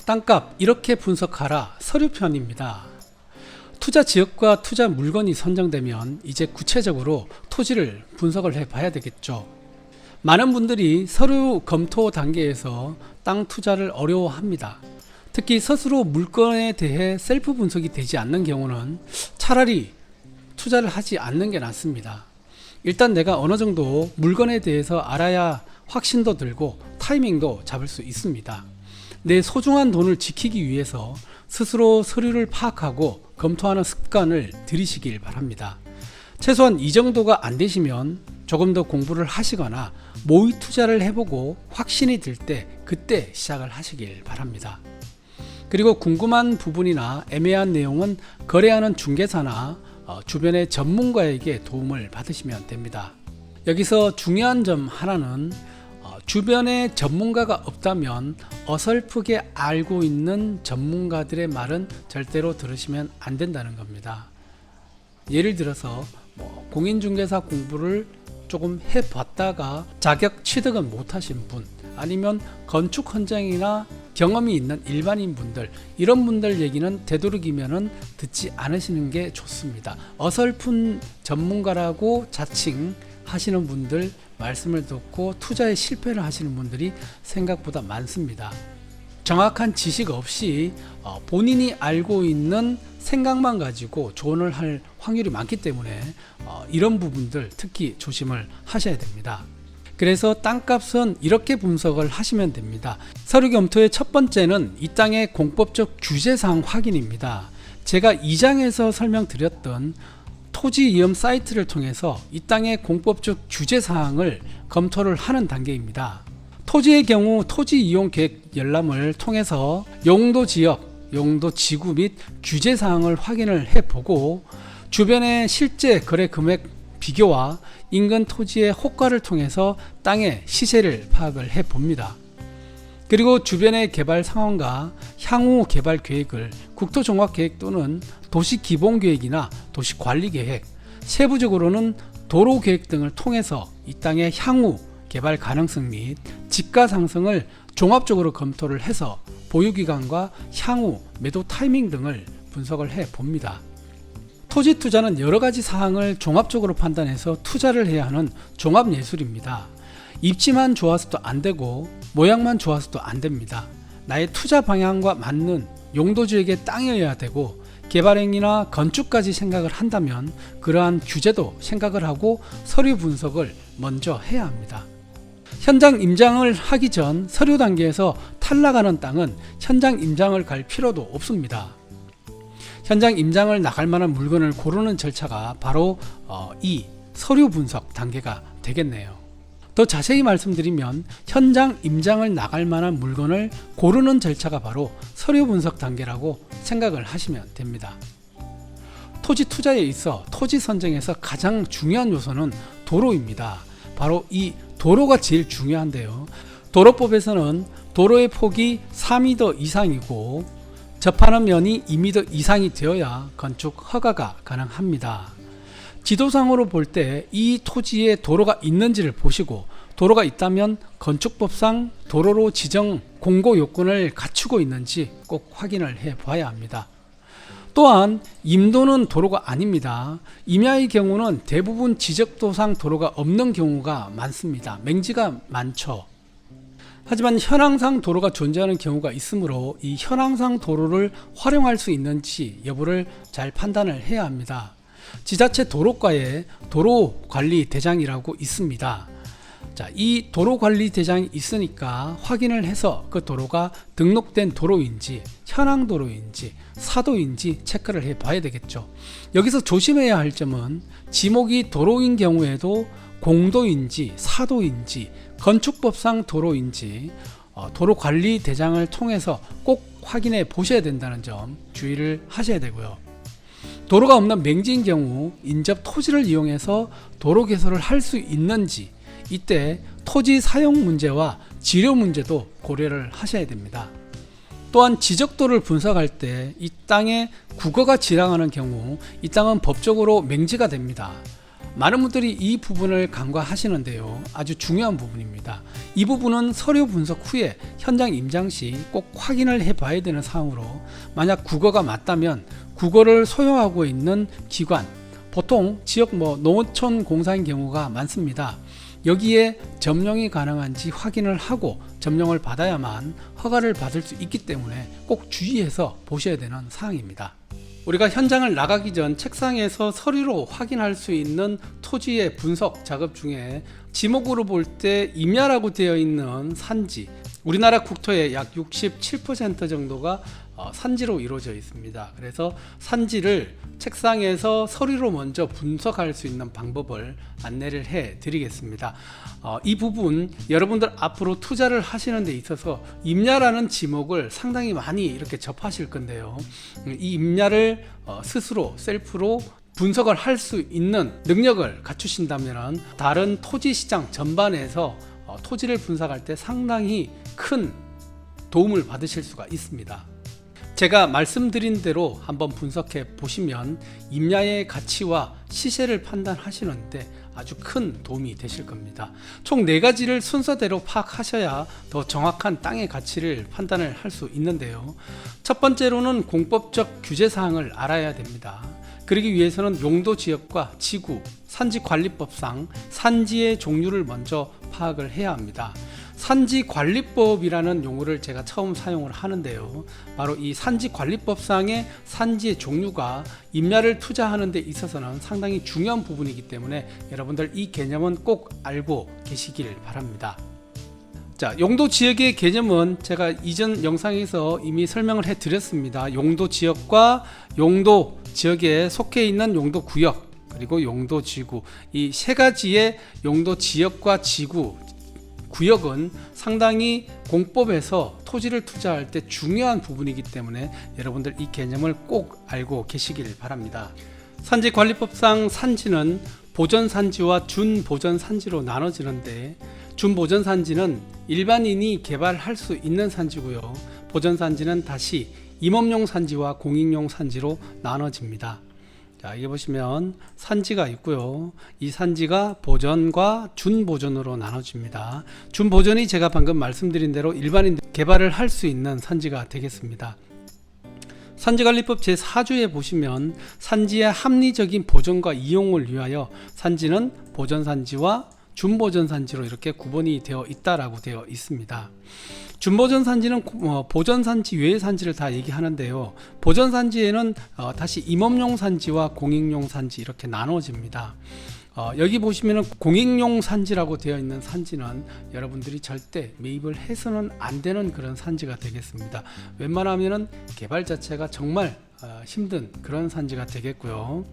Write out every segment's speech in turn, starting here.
땅값 이렇게 분석하라 서류편입니다. 투자 지역과 투자 물건이 선정되면 이제 구체적으로 토지를 분석을 해 봐야 되겠죠. 많은 분들이 서류 검토 단계에서 땅 투자를 어려워합니다. 특히 스스로 물건에 대해 셀프 분석이 되지 않는 경우는 차라리 투자를 하지 않는 게 낫습니다. 일단 내가 어느 정도 물건에 대해서 알아야 확신도 들고 타이밍도 잡을 수 있습니다. 내 소중한 돈을 지키기 위해서 스스로 서류를 파악하고 검토하는 습관을 들이시길 바랍니다. 최소한 이 정도가 안 되시면 조금 더 공부를 하시거나 모의 투자를 해보고 확신이 들 때 그때 시작을 하시길 바랍니다. 그리고 궁금한 부분이나 애매한 내용은 거래하는 중개사나 주변의 전문가에게 도움을 받으시면 됩니다. 여기서 중요한 점 하나는 주변에 전문가가 없다면 어설프게 알고 있는 전문가들의 말은 절대로 들으시면 안 된다는 겁니다. 예를 들어서 공인중개사 공부를 조금 해봤다가 자격 취득은 못하신 분, 아니면 건축 현장이나 경험이 있는 일반인 분들, 이런 분들 얘기는 되도록이면 듣지 않으시는 게 좋습니다. 어설픈 전문가라고 자칭하시는 분들 말씀을 듣고 투자에 실패를 하시는 분들이 생각보다 많습니다. 정확한 지식 없이 본인이 알고 있는 생각만 가지고 조언을 할 확률이 많기 때문에 이런 부분들 특히 조심을 하셔야 됩니다. 그래서 땅값은 이렇게 분석을 하시면 됩니다. 서류 검토의 첫 번째는 이 땅의 공법적 규제사항 확인입니다. 제가 2장에서 설명드렸던 토지 이용 사이트를 통해서 이 땅의 공법적 규제사항을 검토를 하는 단계입니다. 토지의 경우 토지 이용 계획 열람을 통해서 용도 지역, 용도 지구 및 규제사항을 확인을 해보고 주변의 실제 거래 금액 비교와 인근 토지의 호가를 통해서 땅의 시세를 파악을 해봅니다. 그리고 주변의 개발 상황과 향후 개발 계획을 국토종합계획 또는 도시기본계획이나 도시관리계획, 세부적으로는 도로계획 등을 통해서 이 땅의 향후 개발 가능성 및 지가 상승을 종합적으로 검토를 해서 보유기간과 향후 매도 타이밍 등을 분석을 해봅니다. 토지 투자는 여러가지 사항을 종합적으로 판단해서 투자를 해야 하는 종합예술입니다. 입지만 좋아서도 안되고 모양만 좋아서도 안됩니다. 나의 투자 방향과 맞는 용도지역의 땅이어야 되고 개발행위나 건축까지 생각을 한다면 그러한 규제도 생각을 하고 서류 분석을 먼저 해야 합니다. 현장 임장을 하기 전 서류 단계에서 탈락하는 땅은 현장 임장을 갈 필요도 없습니다. 현장 임장을 나갈 만한 물건을 고르는 절차가 바로 이 서류 분석 단계가 되겠네요. 더 자세히 말씀드리면 현장 임장을 나갈 만한 물건을 고르는 절차가 바로 서류 분석 단계라고 생각을 하시면 됩니다. 토지 투자에 있어 토지 선정에서 가장 중요한 요소는 도로입니다. 바로 이 도로가 제일 중요한데요. 도로법에서는 도로의 폭이 4m 이상이고 접하는 면이 2m 이상이 되어야 건축 허가가 가능합니다. 지도상으로 볼 때 이 토지에 도로가 있는지를 보시고 도로가 있다면 건축법상 도로로 지정 공고 요건을 갖추고 있는지 꼭 확인을 해 봐야 합니다. 또한 임도는 도로가 아닙니다. 임야의 경우는 대부분 지적도상 도로가 없는 경우가 많습니다. 맹지가 많죠. 하지만 현황상 도로가 존재하는 경우가 있으므로 이 현황상 도로를 활용할 수 있는지 여부를 잘 판단을 해야 합니다. 지자체 도로과에 도로관리대장이라고 있습니다. 자, 이 도로관리대장이 있으니까 확인을 해서 그 도로가 등록된 도로인지 현황도로인지 사도인지 체크를 해 봐야 되겠죠. 여기서 조심해야 할 점은 지목이 도로인 경우에도 공도인지 사도인지 건축법상 도로인지 도로관리대장을 통해서 꼭 확인해 보셔야 된다는 점 주의를 하셔야 되고요. 도로가 없는 맹지인 경우 인접 토지를 이용해서 도로 개설을 할 수 있는지 이때 토지 사용 문제와 지료 문제도 고려를 하셔야 됩니다. 또한 지적도를 분석할 때 이 땅에 국어가 지나가는 경우 이 땅은 법적으로 맹지가 됩니다. 많은 분들이 이 부분을 간과하시는데요. 아주 중요한 부분입니다. 이 부분은 서류 분석 후에 현장 임장 시 꼭 확인을 해봐야 되는 사항으로, 만약 국어가 맞다면 국어를 소유하고 있는 기관, 보통 지역 농어촌 공사인 경우가 많습니다. 여기에 점령이 가능한지 확인을 하고 점령을 받아야만 허가를 받을 수 있기 때문에 꼭 주의해서 보셔야 되는 사항입니다. 우리가 현장을 나가기 전 책상에서 서류로 확인할 수 있는 토지의 분석 작업 중에 지목으로 볼 때 임야라고 되어 있는 산지, 우리나라 국토의 약 67% 정도가 산지로 이루어져 있습니다. 그래서 산지를 책상에서 서류로 먼저 분석할 수 있는 방법을 안내를 해 드리겠습니다. 이 부분 여러분들 앞으로 투자를 하시는 데 있어서 임야라는 지목을 상당히 많이 이렇게 접하실 건데요. 이 임야를 스스로 셀프로 분석을 할 수 있는 능력을 갖추신다면 다른 토지 시장 전반에서 토지를 분석할 때 상당히 큰 도움을 받으실 수가 있습니다. 제가 말씀드린 대로 한번 분석해 보시면 임야의 가치와 시세를 판단하시는데 아주 큰 도움이 되실 겁니다. 총 4가지를 순서대로 파악하셔야 더 정확한 땅의 가치를 판단을 할 수 있는데요. 첫 번째로는 공법적 규제사항을 알아야 됩니다. 그러기 위해서는 용도 지역과 지구, 산지관리법상 산지의 종류를 먼저 파악을 해야 합니다. 산지관리법이라는 용어를 제가 처음 사용을 하는데요. 바로 이 산지관리법상의 산지의 종류가 임야를 투자하는 데 있어서는 상당히 중요한 부분이기 때문에 여러분들 이 개념은 꼭 알고 계시길 바랍니다. 자, 용도 지역의 개념은 제가 이전 영상에서 이미 설명을 해 드렸습니다. 용도 지역과 용도 지역에 속해 있는 용도 구역, 그리고 용도 지구, 이 3가지의 용도 지역과 지구, 구역은 상당히 공법에서 토지를 투자할 때 중요한 부분이기 때문에 여러분들 이 개념을 꼭 알고 계시길 바랍니다. 산지관리법상 산지는 보전산지와 준보전산지로 나눠지는데, 준보전산지는 일반인이 개발할 수 있는 산지고요. 보전산지는 다시 임업용 산지와 공익용 산지로 나눠집니다. 자, 여기 보시면 산지가 있고요. 이 산지가 보전과 준보전으로 나눠집니다. 준보전이 제가 방금 말씀드린 대로 일반인들 개발을 할 수 있는 산지가 되겠습니다. 산지관리법 제4조에 보시면 산지의 합리적인 보존과 이용을 위하여 산지는 보전산지와 준보전산지로 이렇게 구분이 되어 있다라고 되어 있습니다. 준보전산지는 보전산지 외의 산지를 다 얘기하는데요. 보전산지에는 다시 임업용 산지와 공익용 산지 이렇게 나눠집니다. 여기 보시면 공익용 산지라고 되어 있는 산지는 여러분들이 절대 매입을 해서는 안 되는 그런 산지가 되겠습니다. 웬만하면 개발 자체가 정말 힘든 그런 산지가 되겠고요.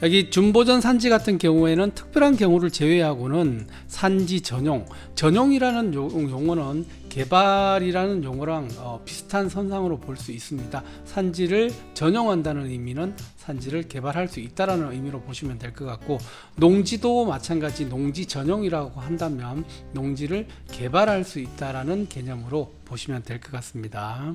여기 준보전 산지 같은 경우에는 특별한 경우를 제외하고는 산지 전용, 전용이라는 용어는 개발이라는 용어랑 비슷한 선상으로 볼 수 있습니다. 산지를 전용한다는 의미는 산지를 개발할 수 있다는 의미로 보시면 될 것 같고, 농지도 마찬가지 농지 전용이라고 한다면 농지를 개발할 수 있다는 개념으로 보시면 될 것 같습니다.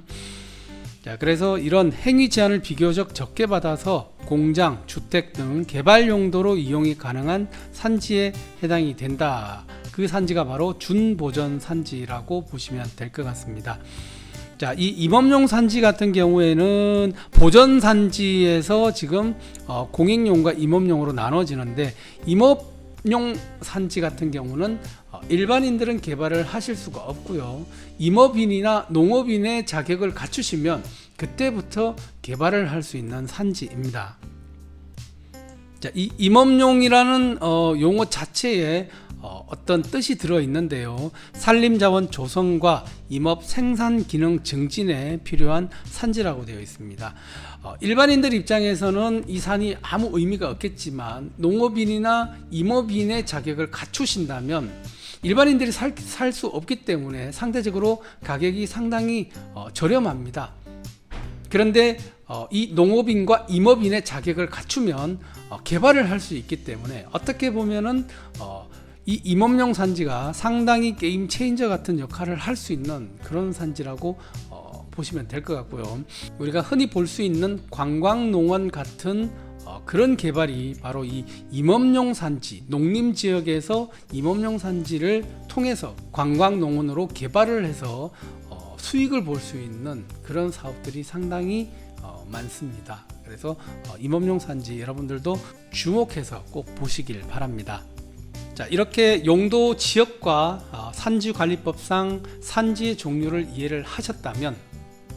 자, 그래서 이런 행위 제한을 비교적 적게 받아서 공장, 주택 등 개발 용도로 이용이 가능한 산지에 해당이 된다. 그 산지가 바로 준보전 산지라고 보시면 될 것 같습니다. 자, 이 임업용 산지 같은 경우에는 보전 산지에서 지금 공익용과 임업용으로 나눠지는데, 임업용 산지 같은 경우는 일반인들은 개발을 하실 수가 없고요. 임업인이나 농업인의 자격을 갖추시면 그때부터 개발을 할 수 있는 산지입니다. 자, 이 임업용이라는 용어 자체에 어떤 뜻이 들어 있는데요. 산림자원 조성과 임업 생산 기능 증진에 필요한 산지라고 되어 있습니다. 일반인들 입장에서는 이 산이 아무 의미가 없겠지만, 농업인이나 임업인의 자격을 갖추신다면 일반인들이 살 수 없기 때문에 상대적으로 가격이 상당히 저렴합니다. 그런데 이 농업인과 임업인의 자격을 갖추면 개발을 할 수 있기 때문에 어떻게 보면은 이 임업용 산지가 상당히 게임 체인저 같은 역할을 할 수 있는 그런 산지라고 보시면 될 것 같고요. 우리가 흔히 볼 수 있는 관광농원 같은 그런 개발이 바로 이 임업용 산지, 농림 지역에서 임업용 산지를 통해서 관광농원으로 개발을 해서 수익을 볼 수 있는 그런 사업들이 상당히 많습니다. 그래서 임업용 산지 여러분들도 주목해서 꼭 보시길 바랍니다. 자, 이렇게 용도 지역과 산지관리법상 산지의 종류를 이해를 하셨다면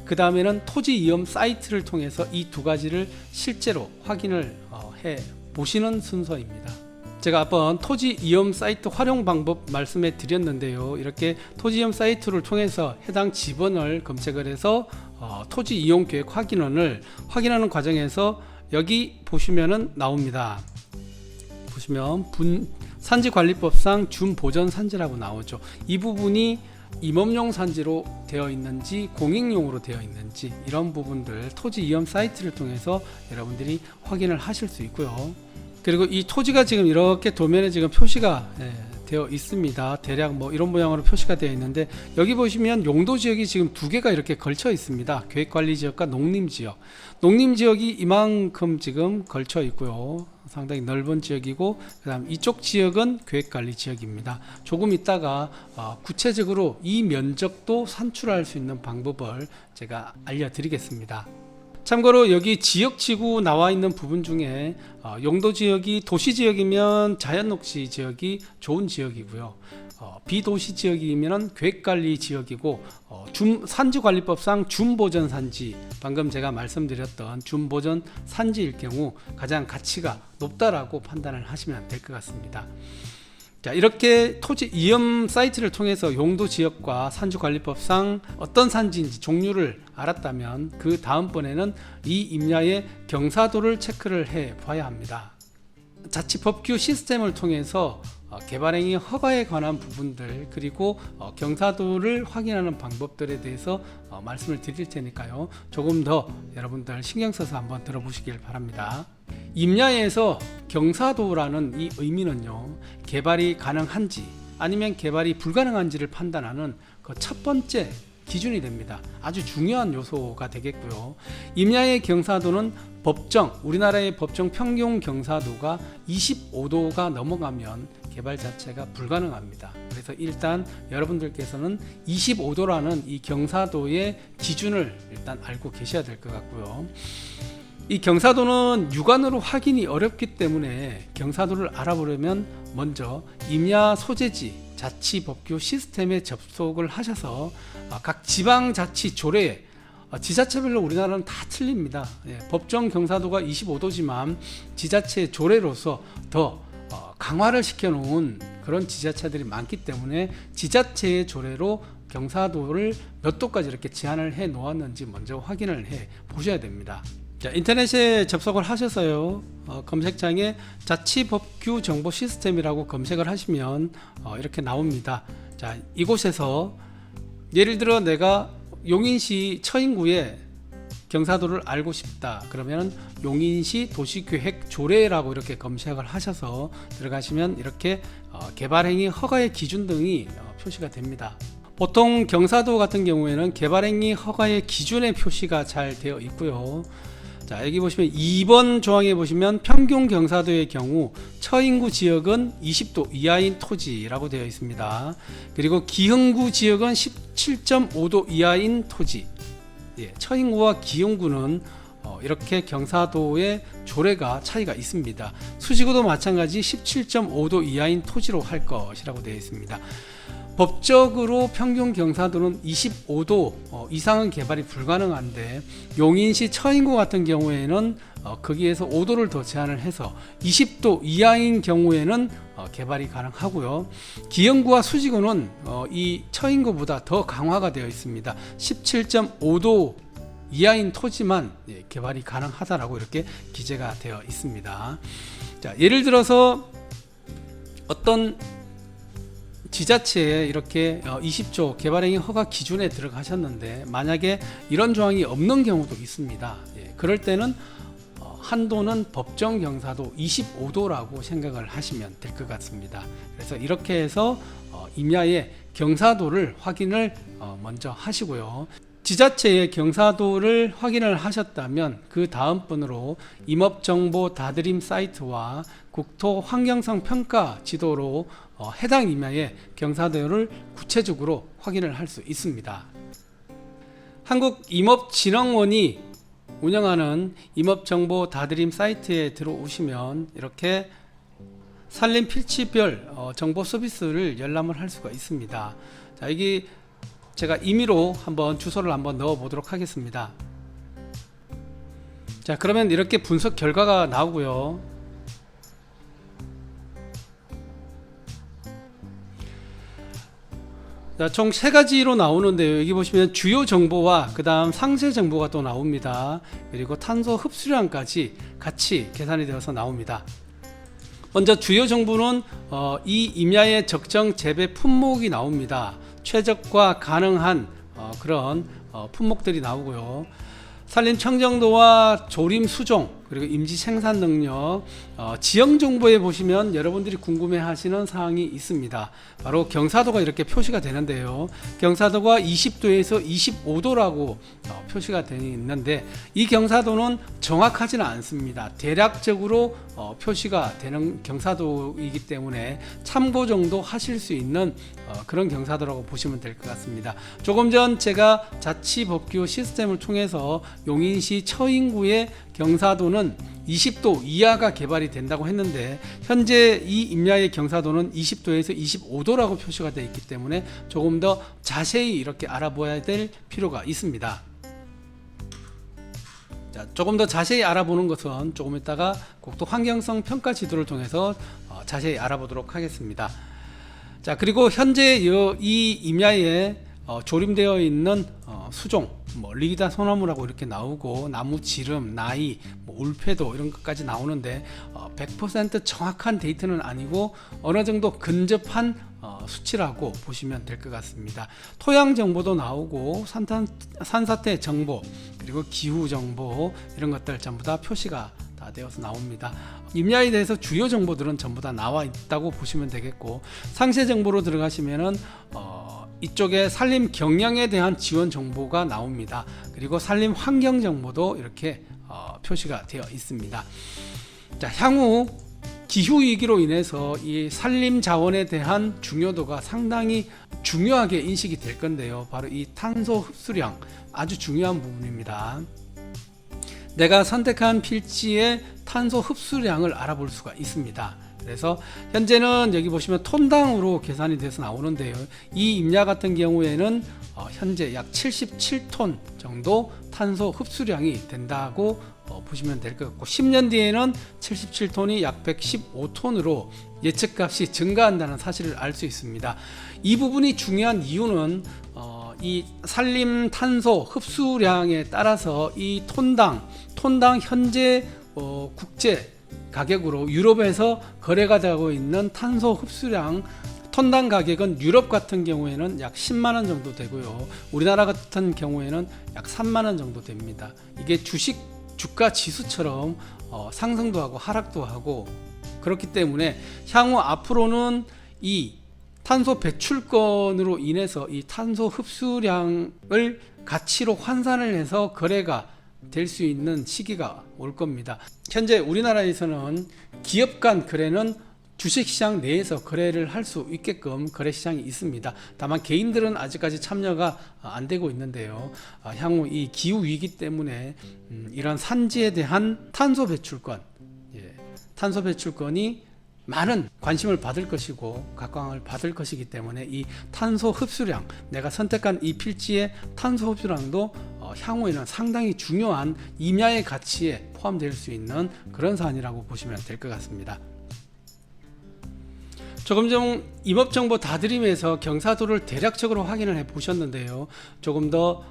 그 다음에는 토지 이험 사이트를 통해서 이 두 가지를 실제로 확인을 해 보시는 순서입니다. 제가 한번 토지 이험 사이트 활용 방법 말씀해 드렸는데요. 이렇게 토지 이험 사이트를 통해서 해당 지번을 검색을 해서 토지 이용 계획 확인원을 확인하는 과정에서 여기 보시면은 나옵니다. 보시면 산지관리법상 준보전 산지라고 나오죠. 이 부분이 임업용 산지로 되어 있는지 공익용으로 되어 있는지 이런 부분들 토지 이험 사이트를 통해서 여러분들이 확인을 하실 수 있고요. 그리고 이 토지가 지금 이렇게 도면에 지금 표시가 되어 있습니다. 대략 뭐 이런 모양으로 표시가 되어 있는데 여기 보시면 용도 지역이 지금 두 개가 이렇게 걸쳐 있습니다. 계획관리 지역과 농림 지역. 농림 지역이 이만큼 지금 걸쳐 있고요. 상당히 넓은 지역이고 그다음 이쪽 지역은 계획관리 지역입니다. 조금 있다가 구체적으로 이 면적도 산출할 수 있는 방법을 제가 알려드리겠습니다. 참고로 여기 지역지구 나와 있는 부분 중에 용도 지역이 도시 지역이면 자연녹지 지역이 좋은 지역이고요. 비도시 지역이면 계획관리 지역이고 산지관리법상 준보전 산지, 방금 제가 말씀드렸던 준보전 산지일 경우 가장 가치가 높다라고 판단을 하시면 될 것 같습니다. 자, 이렇게 토지 이험 사이트를 통해서 용도 지역과 산지관리법상 어떤 산지인지 종류를 알았다면 그 다음번에는 이 임야의 경사도를 체크를 해 봐야 합니다. 자치법규 시스템을 통해서 개발행위 허가에 관한 부분들 그리고 경사도를 확인하는 방법들에 대해서 말씀을 드릴 테니까요. 조금 더 여러분들 신경 써서 한번 들어보시길 바랍니다. 임야에서 경사도라는 이 의미는요, 개발이 가능한지 아니면 개발이 불가능한지를 판단하는 그 첫 번째 기준이 됩니다. 아주 중요한 요소가 되겠고요. 임야의 경사도는 우리나라의 법정 평균 경사도가 25도가 넘어가면 개발 자체가 불가능합니다. 그래서 일단 여러분들께서는 25도라는 이 경사도의 기준을 일단 알고 계셔야 될 것 같고요. 이 경사도는 육안으로 확인이 어렵기 때문에 경사도를 알아보려면 먼저 임야 소재지 자치법규 시스템에 접속을 하셔서 각 지방자치 조례에 지자체별로 우리나라는 다 틀립니다. 법정 경사도가 25도지만 지자체 조례로서 더 강화를 시켜놓은 그런 지자체들이 많기 때문에 지자체의 조례로 경사도를 몇 도까지 이렇게 제한을 해 놓았는지 먼저 확인을 해 보셔야 됩니다. 자, 인터넷에 접속을 하셔서요, 검색창에 자치법규 정보 시스템이라고 검색을 하시면 이렇게 나옵니다. 자, 이곳에서 예를 들어 내가 용인시 처인구의 경사도를 알고 싶다 그러면 용인시 도시계획 조례라고 이렇게 검색을 하셔서 들어가시면 이렇게 개발행위 허가의 기준 등이 표시가 됩니다. 보통 경사도 같은 경우에는 개발행위 허가의 기준의 표시가 잘 되어 있고요. 자, 여기 보시면 2번 조항에 보시면 평균 경사도의 경우 처인구 지역은 20도 이하인 토지라고 되어 있습니다. 그리고 기흥구 지역은 17.5도 이하인 토지. 처인구와 기흥구는 이렇게 경사도의 조례가 차이가 있습니다. 수지구도 마찬가지 17.5도 이하인 토지로 할 것이라고 되어 있습니다. 법적으로 평균 경사도는 25도 이상은 개발이 불가능한데 용인시 처인구 같은 경우에는 거기에서 5도를 더 제한을 해서 20도 이하인 경우에는 개발이 가능하고요. 기흥구와 수지구는 이 처인구보다 더 강화가 되어 있습니다. 17.5도 이하인 토지만 개발이 가능하다라고 이렇게 기재가 되어 있습니다. 자, 예를 들어서 어떤 지자체에 이렇게 20조 개발행위 허가 기준에 들어가셨는데 만약에 이런 조항이 없는 경우도 있습니다. 그럴 때는 한도는 법정 경사도 25도라고 생각을 하시면 될 것 같습니다. 그래서 이렇게 해서 임야의 경사도를 확인을 먼저 하시고요. 지자체의 경사도를 확인을 하셨다면 그 다음 번으로 임업정보 다드림 사이트와 국토환경성 평가 지도로 해당 임야의 경사도를 구체적으로 확인을 할 수 있습니다. 한국임업진흥원이 운영하는 임업정보 다드림 사이트에 들어오시면 이렇게 산림 필지별 정보 서비스를 열람을 할 수가 있습니다. 자, 여기 제가 임의로 한번 주소를 한번 넣어 보도록 하겠습니다. 자, 그러면 이렇게 분석 결과가 나오고요. 자, 총 3가지로 나오는데요. 여기 보시면 주요 정보와 그 다음 상세 정보가 또 나옵니다. 그리고 탄소 흡수량까지 같이 계산이 되어서 나옵니다. 먼저 주요 정보는 이 임야의 적정 재배 품목이 나옵니다. 최적화 가능한 그런 품목들이 나오고요. 산림 청정도와 조림 수종, 그리고 임지 생산 능력, 지형 정보에 보시면 여러분들이 궁금해 하시는 사항이 있습니다. 바로 경사도가 이렇게 표시가 되는데요. 경사도가 20도에서 25도라고 표시가 되어 있는데 이 경사도는 정확하지는 않습니다. 대략적으로 표시가 되는 경사도이기 때문에 참고 정도 하실 수 있는 그런 경사도라고 보시면 될 것 같습니다. 조금 전 제가 자치법규 시스템을 통해서 용인시 처인구의 경사도는 20도 이하가 개발이 된다고 했는데 현재 이 임야의 경사도는 20도에서 25도라고 표시가 되어 있기 때문에 조금 더 자세히 이렇게 알아봐야 될 필요가 있습니다. 자, 조금 더 자세히 알아보는 것은 조금 이따가 국토 환경성 평가 지도를 통해서 자세히 알아보도록 하겠습니다. 자, 그리고 현재 이 임야에 조림되어 있는 수종, 리기다 소나무라고 이렇게 나오고 나무 지름, 나이, 울패도 이런 것까지 나오는데 100% 정확한 데이터는 아니고 어느 정도 근접한 수치라고 보시면 될 것 같습니다. 토양 정보도 나오고 산사태 정보, 그리고 기후 정보 이런 것들 전부 다 표시가 다 되어서 나옵니다. 임야에 대해서 주요 정보들은 전부 다 나와 있다고 보시면 되겠고 상세 정보로 들어가시면은 이쪽에 산림 경영에 대한 지원 정보가 나옵니다. 그리고 산림 환경 정보도 이렇게 표시가 되어 있습니다. 자, 향후 기후 위기로 인해서 이 산림 자원에 대한 중요도가 상당히 중요하게 인식이 될 건데요. 바로 이 탄소 흡수량 아주 중요한 부분입니다. 내가 선택한 필지의 탄소 흡수량을 알아볼 수가 있습니다. 그래서 현재는 여기 보시면 톤당으로 계산이 돼서 나오는데요. 이 임야 같은 경우에는 현재 약 77톤 정도 탄소 흡수량이 된다고 보시면 될 것 같고 10년 뒤에는 77톤이 약 115톤으로 예측값이 증가한다는 사실을 알 수 있습니다. 이 부분이 중요한 이유는 이 산림 탄소 흡수량에 따라서 이 톤당 현재 국제 가격으로 유럽에서 거래가 되고 있는 탄소 흡수량 톤당 가격은 유럽 같은 경우에는 약 10만원 정도 되고요. 우리나라 같은 경우에는 약 3만원 정도 됩니다. 이게 주가 지수처럼 상승도 하고 하락도 하고 그렇기 때문에 향후 앞으로는 이 탄소 배출권으로 인해서 이 탄소 흡수량을 가치로 환산을 해서 거래가 될 수 있는 시기가 올 겁니다. 현재 우리나라에서는 기업 간 거래는 주식시장 내에서 거래를 할 수 있게끔 거래시장이 있습니다. 다만 개인들은 아직까지 참여가 안 되고 있는데요. 향후 이 기후위기 때문에 이런 산지에 대한 탄소 배출권이 많은 관심을 받을 것이고 각광을 받을 것이기 때문에 이 탄소 흡수량, 내가 선택한 이 필지의 탄소 흡수량도 향후에는 상당히 중요한 임야의 가치에 포함될 수 있는 그런 사안이라고 보시면 될 것 같습니다. 조금 전 임업정보 다드림에서 경사도를 대략적으로 확인을 해 보셨는데요. 조금 더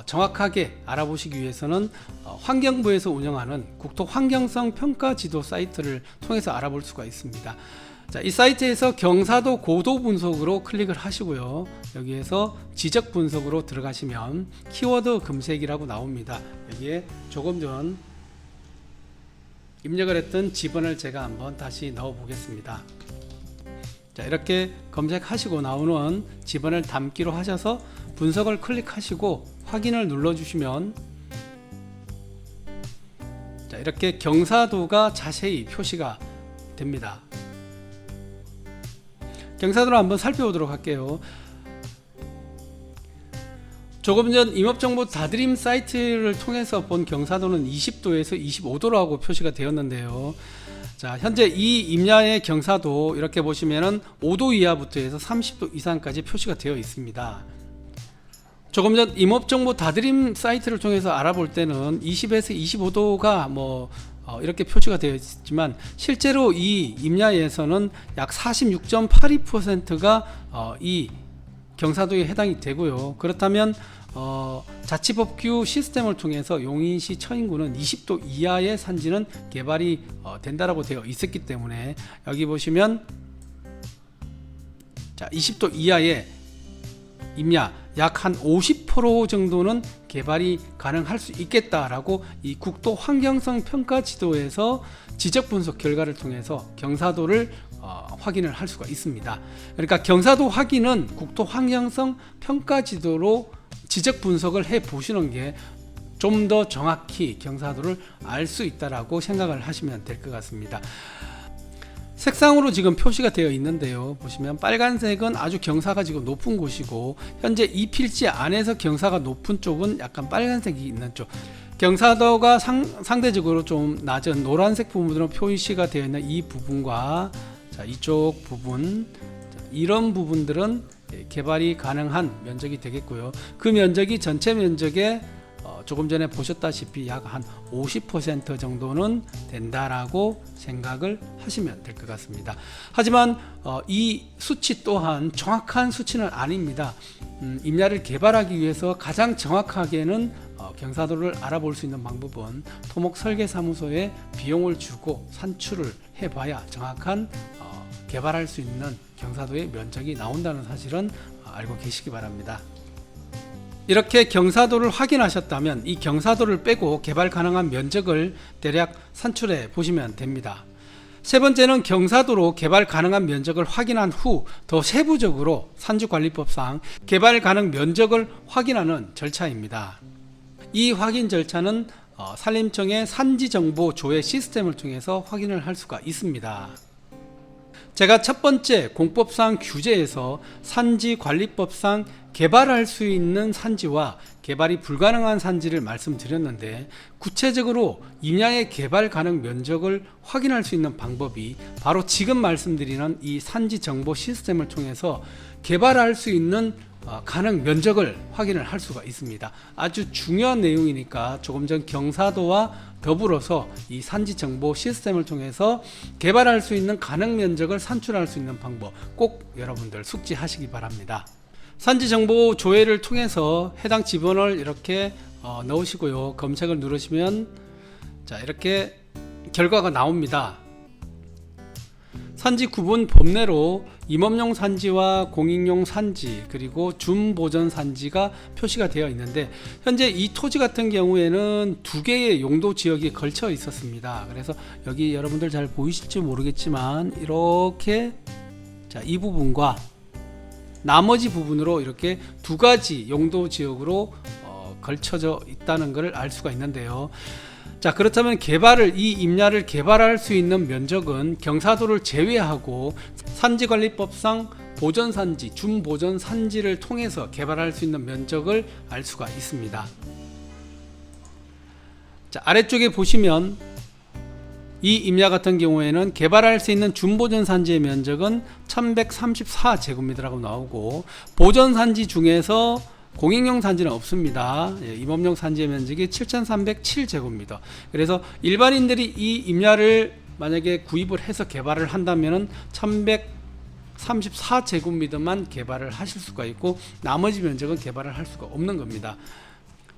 정확하게 알아보시기 위해서는 환경부에서 운영하는 국토환경성 평가지도 사이트를 통해서 알아볼 수가 있습니다. 자, 이 사이트에서 경사도 고도 분석으로 클릭을 하시고요. 여기에서 지적 분석으로 들어가시면 키워드 검색이라고 나옵니다. 여기에 조금 전 입력을 했던 지번을 제가 한번 다시 넣어 보겠습니다. 자, 이렇게 검색하시고 나오는 지번을 담기로 하셔서 분석을 클릭하시고 확인을 눌러주시면 자, 이렇게 경사도가 자세히 표시가 됩니다. 경사도를 한번 살펴보도록 할게요. 조금 전 임업정보 다드림 사이트를 통해서 본 경사도는 20도에서 25도라고 표시가 되었는데요. 자, 현재 이 임야의 경사도 이렇게 보시면은 5도 이하부터 해서 30도 이상까지 표시가 되어 있습니다. 조금 전 임업정보 다드림 사이트를 통해서 알아볼 때는 20에서 25도가 이렇게 표시가 되어 있지만 실제로 이 임야에서는 약 46.82%가 이 경사도에 해당이 되고요. 그렇다면 자치법규 시스템을 통해서 용인시 처인구는 20도 이하의 산지는 개발이 된다라고 되어 있었기 때문에 여기 보시면 자, 20도 이하의 임야 약 한 50% 정도는 개발이 가능할 수 있겠다라고 이 국토 환경성 평가 지도에서 지적 분석 결과를 통해서 경사도를 확인을 할 수가 있습니다. 그러니까 경사도 확인은 국토 환경성 평가 지도로 지적 분석을 해 보시는 게 좀 더 정확히 경사도를 알 수 있다라고 생각을 하시면 될 것 같습니다. 색상으로 지금 표시가 되어 있는데요. 보시면 빨간색은 아주 경사가 지금 높은 곳이고 현재 이 필지 안에서 경사가 높은 쪽은 약간 빨간색이 있는 쪽, 경사도가 상대적으로 좀 낮은 노란색 부분으로 표시가 되어 있는 이 부분과 자, 이쪽 부분, 이런 부분들은 개발이 가능한 면적이 되겠고요. 그 면적이 전체 면적의 조금 전에 보셨다시피 약 한 50% 정도는 된다라고 생각을 하시면 될 것 같습니다. 하지만 이 수치 또한 정확한 수치는 아닙니다. 임야를 개발하기 위해서 가장 정확하게는 경사도를 알아볼 수 있는 방법은 토목설계사무소에 비용을 주고 산출을 해봐야 정확한 개발할 수 있는 경사도의 면적이 나온다는 사실은 알고 계시기 바랍니다. 이렇게 경사도를 확인하셨다면 이 경사도를 빼고 개발 가능한 면적을 대략 산출해 보시면 됩니다. 세 번째는 경사도로 개발 가능한 면적을 확인한 후 더 세부적으로 산지관리법상 개발 가능 면적을 확인하는 절차입니다. 이 확인 절차는 산림청의 산지정보 조회 시스템을 통해서 확인을 할 수가 있습니다. 제가 첫 번째 공법상 규제에서 산지관리법상 개발할 수 있는 산지와 개발이 불가능한 산지를 말씀드렸는데 구체적으로 임야의 개발 가능 면적을 확인할 수 있는 방법이 바로 지금 말씀드리는 이 산지 정보 시스템을 통해서 개발할 수 있는 가능 면적을 확인을 할 수가 있습니다. 아주 중요한 내용이니까 조금 전 경사도와 더불어서 이 산지 정보 시스템을 통해서 개발할 수 있는 가능 면적을 산출할 수 있는 방법 꼭 여러분들 숙지하시기 바랍니다. 산지 정보 조회를 통해서 해당 지번을 이렇게 넣으시고요. 검색을 누르시면 자, 이렇게 결과가 나옵니다. 산지 구분 범례로 임업용 산지와 공익용 산지 그리고 준보전 산지가 표시가 되어 있는데 현재 이 토지 같은 경우에는 두 개의 용도 지역이 걸쳐 있었습니다. 그래서 여기 여러분들 잘 보이실지 모르겠지만 이렇게 자, 이 부분과 나머지 부분으로 이렇게 두 가지 용도 지역으로 걸쳐져 있다는 것을 알 수가 있는데요. 자, 그렇다면 이 임야를 개발할 수 있는 면적은 경사도를 제외하고 산지관리법상 보전산지, 준보전산지를 통해서 개발할 수 있는 면적을 알 수가 있습니다. 자, 아래쪽에 보시면 이 임야 같은 경우에는 개발할 수 있는 준보전산지의 면적은 1134제곱미터라고 나오고 보전산지 중에서 공익용 산지는 없습니다. 임업용 산지의 면적이 7307제곱미터. 그래서 일반인들이 이 임야를 만약에 구입을 해서 개발을 한다면 1134제곱미터만 개발을 하실 수가 있고 나머지 면적은 개발을 할 수가 없는 겁니다.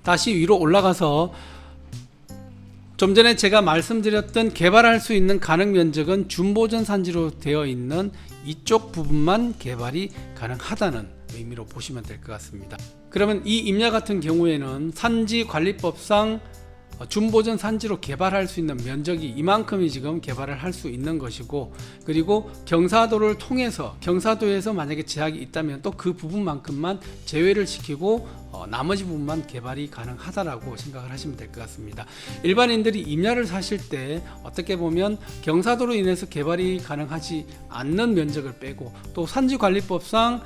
다시 위로 올라가서 좀 전에 제가 말씀드렸던 개발할 수 있는 가능 면적은 준보전 산지로 되어 있는 이쪽 부분만 개발이 가능하다는 의미로 보시면 될 것 같습니다. 그러면 이 임야 같은 경우에는 산지관리법상 준보전 산지로 개발할 수 있는 면적이 이만큼이 지금 개발을 할 수 있는 것이고 그리고 경사도를 통해서 경사도에서 만약에 제약이 있다면 또 그 부분만큼만 제외를 시키고 나머지 부분만 개발이 가능하다라고 생각을 하시면 될 것 같습니다. 일반인들이 임야를 사실 때 어떻게 보면 경사도로 인해서 개발이 가능하지 않는 면적을 빼고 또 산지관리법상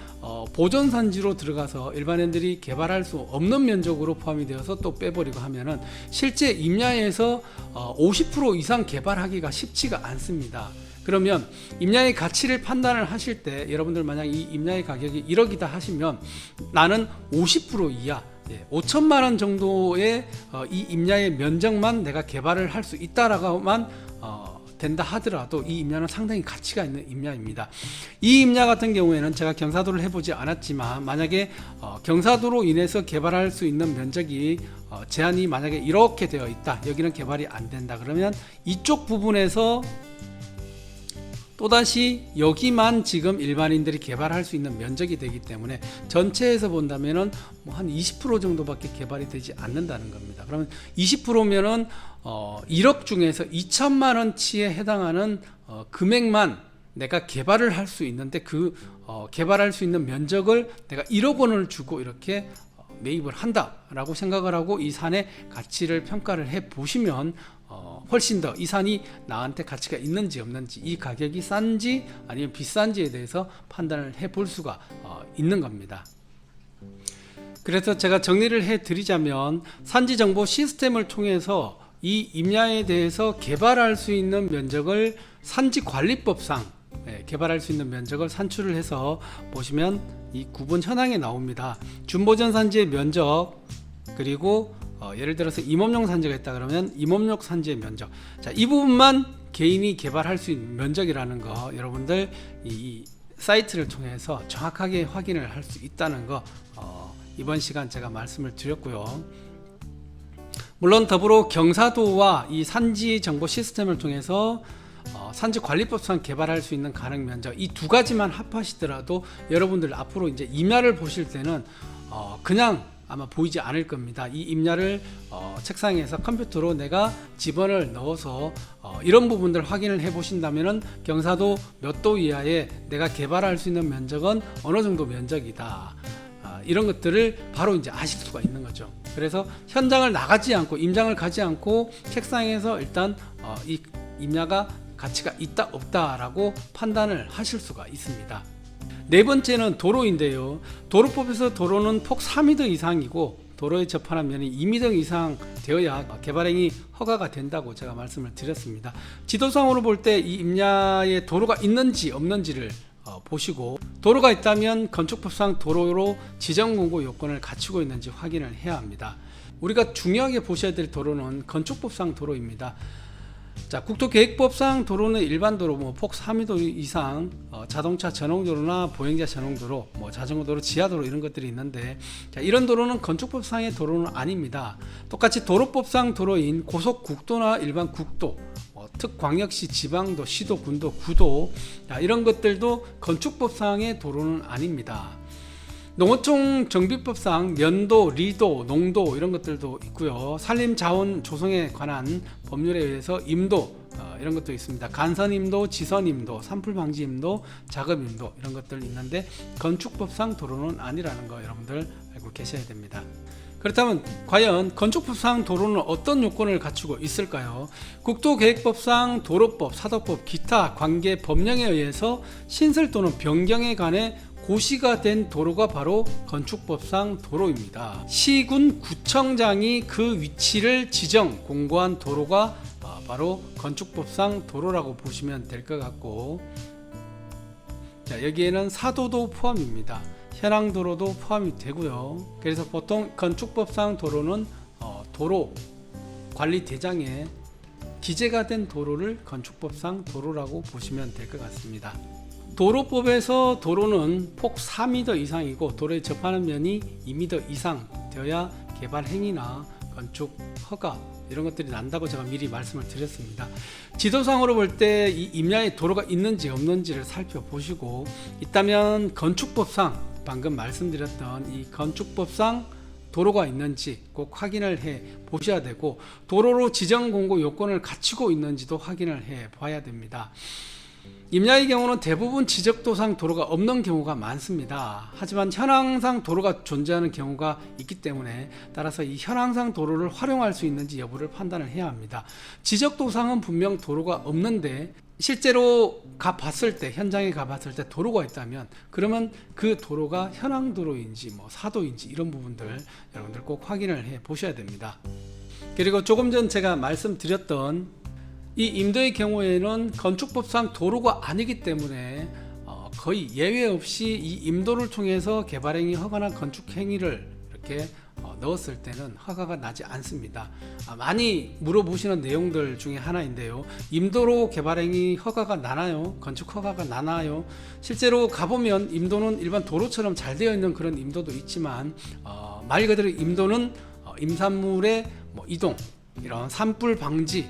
보존산지로 들어가서 일반인들이 개발할 수 없는 면적으로 포함이 되어서 또 빼버리고 하면은 실제 임야에서 50% 이상 개발하기가 쉽지가 않습니다. 그러면 임야의 가치를 판단을 하실 때 여러분들 만약 이 임야의 가격이 1억이다 하시면 나는 50% 이하 5천만 원 정도의 이 임야의 면적만 내가 개발을 할 수 있다라고만 된다 하더라도 이 임야는 상당히 가치가 있는 임야입니다. 이 임야 같은 경우에는 제가 경사도를 해보지 않았지만 만약에 경사도로 인해서 개발할 수 있는 면적이 제한이 만약에 이렇게 되어 있다, 여기는 개발이 안 된다 그러면 이쪽 부분에서 또다시 여기만 지금 일반인들이 개발할 수 있는 면적이 되기 때문에 전체에서 본다면은 뭐 한 20% 정도밖에 개발이 되지 않는다는 겁니다. 그러면 20%면은 1억 중에서 2천만 원치에 해당하는 금액만 내가 개발을 할 수 있는데 그 개발할 수 있는 면적을 내가 1억 원을 주고 이렇게 매입을 한다라고 생각을 하고 이 산의 가치를 평가를 해 보시면 훨씬 더 이 산이 나한테 가치가 있는지 없는지, 이 가격이 싼지 아니면 비싼지에 대해서 판단을 해 볼 수가 있는 겁니다. 그래서 제가 정리를 해 드리자면 산지 정보 시스템을 통해서 이 임야에 대해서 개발할 수 있는 면적을 산지관리법상 개발할 수 있는 면적을 산출을 해서 보시면 이 구분 현황에 나옵니다. 준보전 산지의 면적, 그리고 예를 들어서 임업용 산지가 있다 그러면 임업용 산지의 면적, 자, 이 부분만 개인이 개발할 수 있는 면적이라는 거 여러분들 이 사이트를 통해서 정확하게 확인을 할 수 있다는 거 이번 시간 제가 말씀을 드렸고요. 물론 더불어 경사도와 이 산지 정보 시스템을 통해서 산지관리법상 개발할 수 있는 가능 면적, 이 두 가지만 합하시더라도 여러분들 앞으로 이제 임야를 보실 때는 그냥 아마 보이지 않을 겁니다. 이 임야를 책상에서 컴퓨터로 내가 집원을 넣어서 이런 부분들 확인을 해 보신다면은 경사도 몇 도 이하에 내가 개발할 수 있는 면적은 어느 정도 면적이다, 이런 것들을 바로 이제 아실 수가 있는 거죠. 그래서 현장을 나가지 않고 임장을 가지 않고 책상에서 일단 이 임야가 가치가 있다 없다라고 판단을 하실 수가 있습니다. 네 번째는 도로인데요. 도로법에서 도로는 폭 4m 이상이고 도로에 접하는 면이 2m 이상 되어야 개발행위 허가가 된다고 제가 말씀을 드렸습니다. 지도상으로 볼 때 이 임야에 도로가 있는지 없는지를 보시고, 도로가 있다면 건축법상 도로로 지정공고 요건을 갖추고 있는지 확인을 해야 합니다. 우리가 중요하게 보셔야 될 도로는 건축법상 도로입니다. 자, 국토계획법상 도로는 일반 도로, 폭 4m 이상 자동차 전용도로나 보행자 전용도로, 자전거도로, 지하도로 이런 것들이 있는데, 자, 이런 도로는 건축법상의 도로는 아닙니다. 똑같이 도로법상 도로인 고속국도나 일반 국도, 특광역시, 지방도, 시도, 군도, 구도, 자, 이런 것들도 건축법상의 도로는 아닙니다. 농어촌 정비법상 면도, 리도, 농도 이런 것들도 있고요. 산림자원 조성에 관한 법률에 의해서 임도 이런 것도 있습니다. 간선임도, 지선임도, 산불방지임도, 작업임도 이런 것들 있는데 건축법상 도로는 아니라는 거 여러분들 알고 계셔야 됩니다. 그렇다면 과연 건축법상 도로는 어떤 요건을 갖추고 있을까요? 국토계획법상 도로법, 사도법, 기타 관계 법령에 의해서 신설 또는 변경에 관해 고시가 된 도로가 바로 건축법상 도로입니다. 시군 구청장이 그 위치를 지정 공고한 도로가 바로 건축법상 도로라고 보시면 될 것 같고, 자, 여기에는 사도도 포함입니다. 현황도로도 포함이 되고요. 그래서 보통 건축법상 도로는 도로 관리대장에 기재가 된 도로를 건축법상 도로라고 보시면 될 것 같습니다. 도로법에서 도로는 폭 4m 이상이고 도로에 접하는 면이 2m 이상 되어야 개발 행위나 건축 허가 이런 것들이 난다고 제가 미리 말씀을 드렸습니다. 지도상으로 볼 때 이 임야에 도로가 있는지 없는지를 살펴보시고, 있다면 건축법상 방금 말씀드렸던 이 건축법상 도로가 있는지 꼭 확인을 해 보셔야 되고, 도로로 지정 공고 요건을 갖추고 있는지도 확인을 해 봐야 됩니다. 임야의 경우는 대부분 지적도상 도로가 없는 경우가 많습니다. 하지만 현황상 도로가 존재하는 경우가 있기 때문에 따라서 이 현황상 도로를 활용할 수 있는지 여부를 판단을 해야 합니다. 지적도상은 분명 도로가 없는데 실제로 가봤을 때, 현장에 가봤을 때 도로가 있다면 그러면 그 도로가 현황도로인지 뭐 사도인지 이런 부분들 여러분들 꼭 확인을 해 보셔야 됩니다. 그리고 조금 전 제가 말씀드렸던 이 임도의 경우에는 건축법상 도로가 아니기 때문에 거의 예외 없이 이 임도를 통해서 개발행위 허가나 건축행위를 이렇게 넣었을 때는 허가가 나지 않습니다. 많이 물어보시는 내용들 중에 하나인데요. 임도로 개발행위 허가가 나나요? 건축 허가가 나나요? 실제로 가보면 임도는 일반 도로처럼 잘 되어 있는 그런 임도도 있지만 말 그대로 임도는 임산물의 이동, 이런 산불 방지,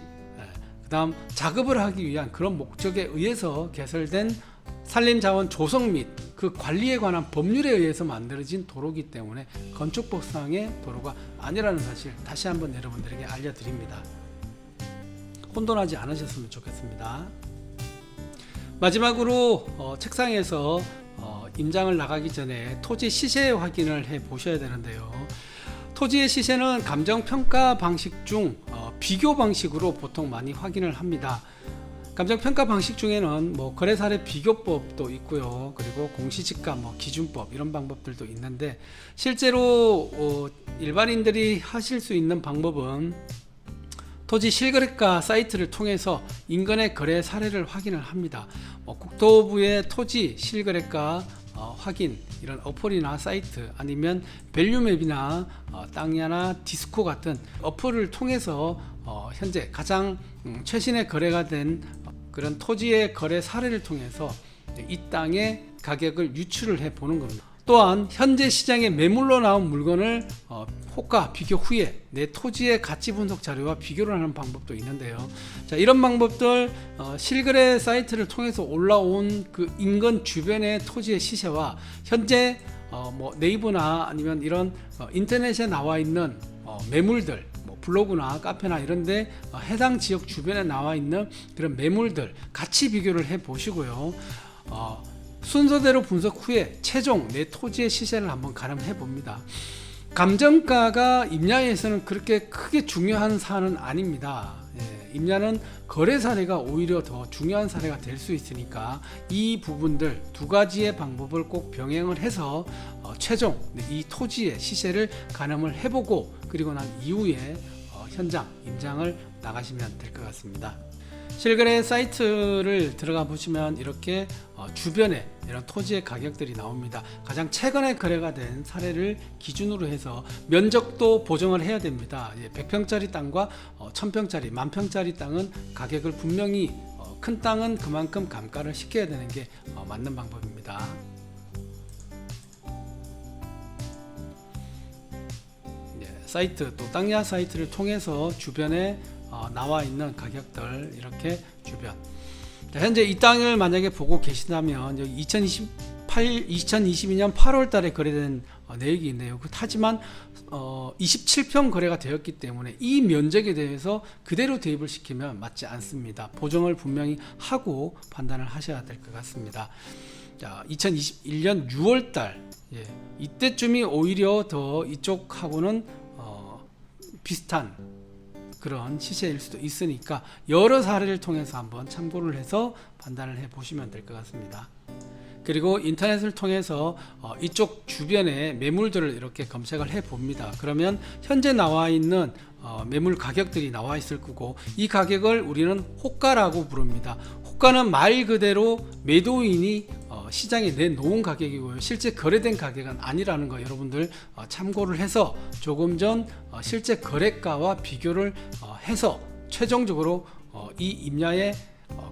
그다음 작업을 하기 위한 그런 목적에 의해서 개설된 산림자원 조성 및 그 관리에 관한 법률에 의해서 만들어진 도로이기 때문에 건축법상의 도로가 아니라는 사실 다시 한번 여러분들에게 알려드립니다. 혼돈하지 않으셨으면 좋겠습니다. 마지막으로 책상에서 임장을 나가기 전에 토지 시세 확인을 해 보셔야 되는데요. 토지의 시세는 감정평가 방식 중 비교 방식으로 보통 많이 확인을 합니다. 감정평가 방식 중에는 거래사례 비교법도 있고요. 그리고 공시지가 기준법 이런 방법들도 있는데 실제로 일반인들이 하실 수 있는 방법은 토지 실거래가 사이트를 통해서 인근의 거래 사례를 확인을 합니다. 국토부의 토지 실거래가 확인 이런 어플이나 사이트 아니면 밸류맵이나 땅야나 디스코 같은 어플을 통해서 현재 가장 최신의 거래가 된 그런 토지의 거래 사례를 통해서 이 땅의 가격을 유출을 해 보는 겁니다. 또한 현재 시장에 매물로 나온 물건을 호가 비교 후에 내 토지의 가치 분석 자료와 비교를 하는 방법도 있는데요. 자, 이런 방법들 실거래 사이트를 통해서 올라온 그 인근 주변의 토지의 시세와 현재 네이버나 아니면 이런 인터넷에 나와 있는 매물들 블로그나 카페나 이런데 해당 지역 주변에 나와 있는 그런 매물들 같이 비교를 해 보시고요. 순서대로 분석 후에 최종 내 토지의 시세를 한번 가늠해 봅니다. 감정가가 임야에서는 그렇게 크게 중요한 사안은 아닙니다. 임야는 거래 사례가 오히려 더 중요한 사례가 될 수 있으니까 이 부분들 두 가지의 방법을 꼭 병행을 해서 최종 이 토지의 시세를 가늠을 해보고 그리고 난 이후에 현장 임장을 나가시면 될 것 같습니다. 실거래 사이트를 들어가 보시면 이렇게 주변에 이런 토지의 가격들이 나옵니다. 가장 최근에 거래가 된 사례를 기준으로 해서 면적도 보정을 해야 됩니다. 100평짜리 땅과 1000평짜리, 10,000평짜리 땅은 가격을 분명히 큰 땅은 그만큼 감가를 시켜야 되는 게 맞는 방법입니다. 사이트 또 땅야 사이트를 통해서 주변에 나와 있는 가격들 이렇게 주변 현재 이 땅을 만약에 보고 계신다면 여기 2022년 8월 달에 거래된 내역이 있네요. 하지만 27평 거래가 되었기 때문에 이 면적에 대해서 그대로 대입을 시키면 맞지 않습니다. 보정을 분명히 하고 판단을 하셔야 될 것 같습니다. 자, 2021년 6월 달 이때쯤이 오히려 더 이쪽하고는 비슷한 그런 시세일 수도 있으니까 여러 사례를 통해서 한번 참고를 해서 판단을 해 보시면 될 것 같습니다. 그리고 인터넷을 통해서 이쪽 주변에 매물들을 이렇게 검색을 해 봅니다. 그러면 현재 나와 있는 매물 가격들이 나와 있을 거고 이 가격을 우리는 호가라고 부릅니다. 호가는 말 그대로 매도인이 시장에 내놓은 가격이고요. 실제 거래된 가격은 아니라는 거 여러분들 참고를 해서 조금 전 실제 거래가와 비교를 해서 최종적으로 이 임야의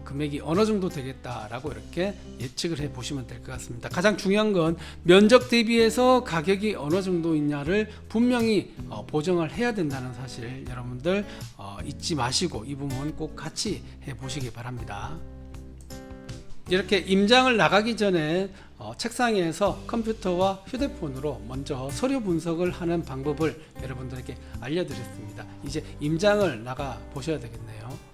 금액이 어느 정도 되겠다라고 이렇게 예측을 해 보시면 될 것 같습니다. 가장 중요한 건 면적 대비해서 가격이 어느 정도 있냐를 분명히 보정을 해야 된다는 사실 여러분들 잊지 마시고 이 부분 꼭 같이 해 보시기 바랍니다. 이렇게 임장을 나가기 전에 책상에서 컴퓨터와 휴대폰으로 먼저 서류 분석을 하는 방법을 여러분들에게 알려드렸습니다. 이제 임장을 나가 보셔야 되겠네요.